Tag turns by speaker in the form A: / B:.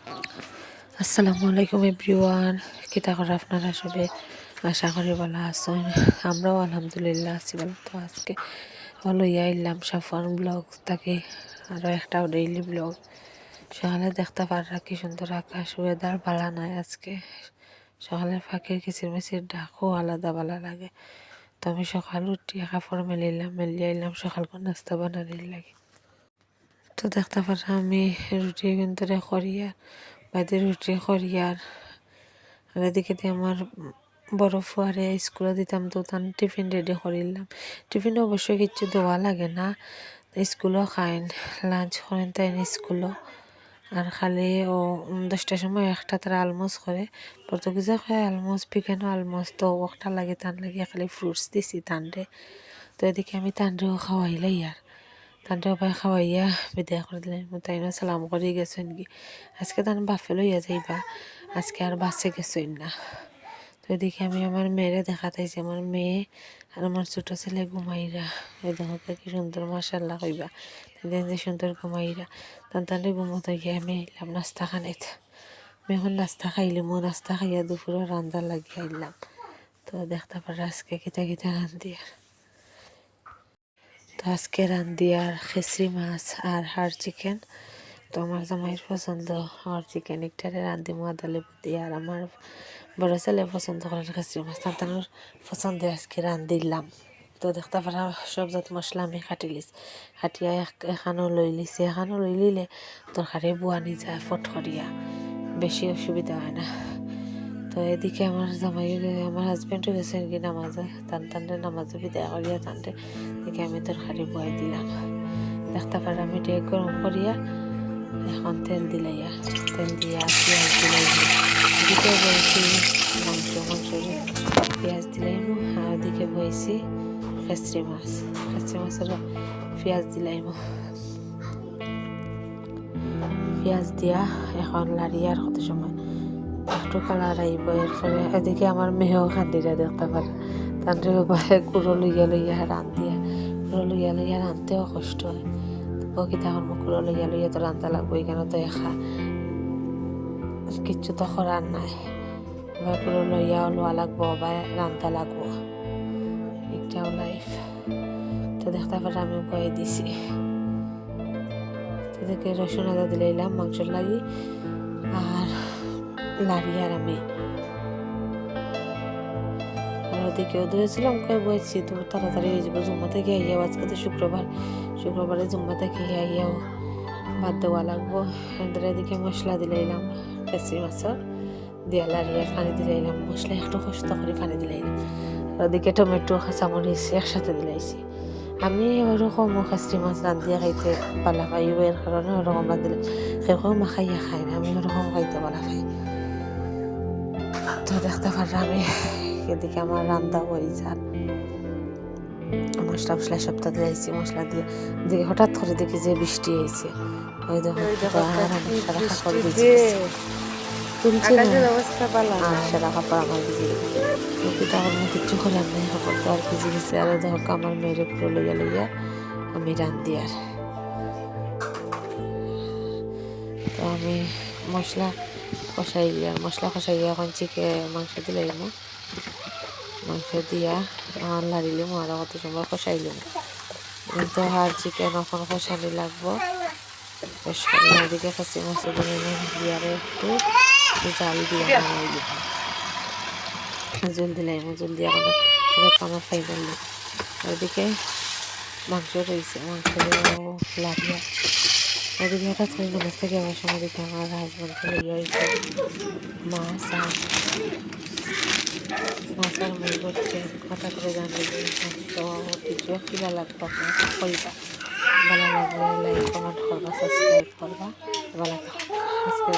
A: আসসালামু আলাইকুম এভরিওয়ান, কিতা করে আপনারা সবে আশা করি ভালো আছেন। আমরাও আলহামদুলিল্লাহ আছি ভালো। তো আজকে লইয়া আইলাম সাফান ব্লগ তাকে আরও একটা ডেইলি ব্লগ। সকালে দেখতে পারা কি সুন্দর আকাশ, ওয়েদার ভালো নাই আজকে। সকালে ফাঁকের কিচিরমিচির ডাকও আলাদা ভালো লাগে। তো আমি সকাল উঠিয়া কাপড় মেলিয়ে আইলাম সকাল নাস্তা বানানোর লাগে। তো দেখতে পারা আমি রুটি কিন্তু করিয়া বাইরে রুটি করিয়ার আর এদিকে দিয়ে আমার বড় ফুয়ারে স্কুলে দিতাম, তো তার টিফিন রেডি করিলাম। টিফিন অবশ্যই কিছু দেওয়া লাগে না, স্কুলও খাইন, লাঞ্চ করেন তাই স্কুলও। আর খালি ও 10টার সময় একটা তারা আলমোস্ট করে, পর্তুগিজে খায় আলমোস্ট, পিকেনও আলমোস্ট। তো একটা লাগে তান লাগে খালি ফ্রুটস দিছি তানরে। তো এদিকে আমি তানরেও খাওয়াইলাই আর তানরেও ভাই খাওয়াইয়া বিদায় করে দিলেন। তাই না সালাম করে গেছেন কি আজকে তান বাফে লইয়া যাইবা, আজকে আর বাসে গেছেন না। তো এদিকে আমি আমার মেয়েরে দেখাতাইছি, আমার মেয়ে আর আমার ছোটো ছেলে ঘুমাইরা। এই দেখো কি সুন্দর মাশাল্লাহ কইবা, যে সুন্দর ঘুমাইরা। তানরে ঘুমোতে গিয়ে আমি আইলাম নাস্তা খানাইতে। আমি এখন নাস্তা খাইলাম, নাস্তা খাইয়া দুপুরে রান্না লাগিয়ে আইলাম। তো দেখতে পারা আজকে কিতা কিতা রান্ধি আর। তো আজকে রান্ধি আর খেসরি মাছ আর হাড় চিকেন। তো আমার জামাইয়ের পছন্দ হাড় চিকেন, একটারে রান্ধি আদা লেবু দিয়ে। আর আমার বড় ছেলে পছন্দ করেন খেসরি মাছ, তার পছন্দে আজকে রান্ধিলাম। তো দেখতে পারা সব জাত মশলা আমি কাটিয়া এখানো লই লিছি। এখানো লই লিলে তরকারি বুয়ানি যায় ফট করিয়া, বেশি অসুবিধা হয় না। তো এদিকে আমার জামাই আমার হাজব্যান্ডও গেছেন কি নামাজে, টানরে নামাজে বিদায় করিয়া টানরে দেখে আমি তরকারি বয়াই দিলাম। দেখতে পারা আমি ডেক গরম করিয়া এখন তেল দিলাইয়া, তেল দিয়া পেঁয়াজ দিলাই, এদিকে বয়েছি মাংসের পেঁয়াজ দিলাইমু। আর ওদিকে বয়েছি খেসরি মাছের পেঁয়াজ দিলাইমু। পেঁয়াজ দিয়া এখন লাড়িয়ার কত সময় একটু কালার আইব। এরপরে এদিকে আমার মেয়েও খান্দিরা দেখতে পারে, তাদের কুড়ো লইয়া রান্ধিয়া, কুড়ো লইয়া রানতেও কষ্ট হয়। বকিতা এখন কুড়ো লইয়া তো রান্না লাগবো, এখানে তো একা কিচ্ছু তো করার নাই। এবার কুড়ো লইয়াও লোয়া লাগবো বা রান্না লাগবো, একটাও লাইফ। তো দেখতে পারে আমি বয়ে দিছি। তো দেখে রসুন আদা দিলাইলাম মাংসর লাগি আর লাড়িয়ার আমি। আর ওদিকেও ধরেছিলাম কয়ে বলছি তো তাড়াতাড়ি হয়ে যাবো, জুম্মা থেকে আইয়াও আজকে তো শুক্রবারে জুম্মা থেকে আইয়াও ভাত দেওয়া লাগবো। এদিকে মশলা দিলাইলাম খেসরি মাছের দিয়া লাড়িয়ার পানি দিলাইলাম, মশলা একটু কষ্ট করে পানি দিলাইলাম। আর ওদিকে টমেটো কাঁচামরিচ একসাথে দিলাইছি। আমি ওরকম খেসরি মাছ রান্ধিয়া খাইতে পালা পাই, এর কারণে ওরকম রান্ধিলাম। কেউ মাখাইয়া খাই না, আমি ওরকম খাইতে পালা খাই। তো দেখতে পারলাম আমি এদিকে আমার রান্না হয়ে যান, মশলা সপ্তাহ দিয়েছি। মশলা দিয়ে দেখি হঠাৎ করে দেখি যে বৃষ্টি হয়েছে, ওই দেখো সারা কাপড় ভিজে তুলছি না, সারা কাপড় আমার ভিজে গেছে। আমার কিচ্ছু করার নেই, কাপড় তো আর ভিজে গেছে। আর দেখো আমার মেয়েরে পুরো লইয়া আমি রান্ধি। আর তো আমি মশলা কষাইয়া এখন মাংস দিলাম, মাংস দিয়া আমার লাড়িলাম আর কত সময় কষাইলাম। কিন্তু হাড় চিকেন এখন কষানি লাগবো। এদিকে খাসি মাছ দিয়ে একটু জাল দিয়ে নামাই দিব, জল দিলাম, জল দিয়ে আমার ফাইনাল। ওইদিকে মাংস রয়েছে, মাংস লাড়িয়া ওদিকে হঠাৎ করে নামাজ থেকে আমার সময় দিকে আমার হাজব্যান্ডকে লইয়া হয়েছে মাছ আর মুই করছে হঠাৎ করে জানলে। তো ভিডিও কিলা লাগবে আপনার কইবা, ভালো লাগলে লাইক কমেন্ট করবা, সাবস্ক্রাইব করবা। ভালো থাকবা আজকের